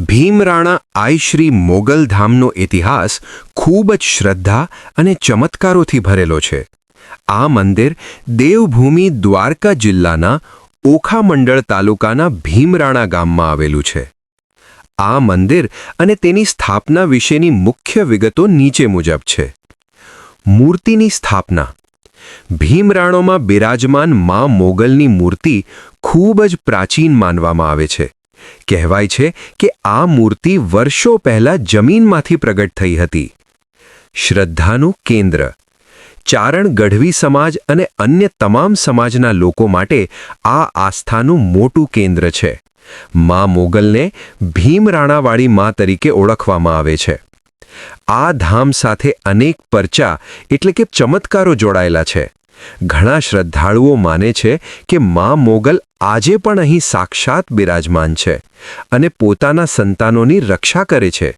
ભીમરાણા આઈશ્રી મોગલ ધામનો ઇતિહાસ ખૂબ જ શ્રદ્ધા અને ચમત્કારોથી ભરેલો છે. આ મંદિર દેવભૂમિ દ્વારકા જિલ્લાના ઓખામંડળ તાલુકાના ભીમરાણા ગામમાં આવેલું છે. આ મંદિર અને તેની સ્થાપના વિશેની મુખ્ય વિગતો નીચે મુજબ છે. મૂર્તિની સ્થાપના. ભીમરાણોમાં બિરાજમાન મા મોગલની મૂર્તિ ખૂબ જ પ્રાચીન માનવામાં આવે છે. કહેવાય છે કે આ મૂર્તિ વર્ષો પહેલા જમીનમાંથી પ્રગટ થઈ હતી. શ્રદ્ધાનું કેન્દ્ર. ચારણ ગઢવી સમાજ અને અન્ય તમામ સમાજના લોકો માટે આ આસ્થાનું મોટું કેન્દ્ર છે. મા મોગલને ભીમરાણાવાળી મા તરીકે ઓળખવામાં આવે છે. આ ધામ સાથે અનેક પરચા એટલે કે ચમત્કારો જોડાયેલા છે. ઘણા શ્રદ્ધાળુઓ માને છે કે મા મોગલ આજે પણ અહીં સાક્ષાત બિરાજમાન છે અને પોતાના સંતાનોની રક્ષા કરે છે.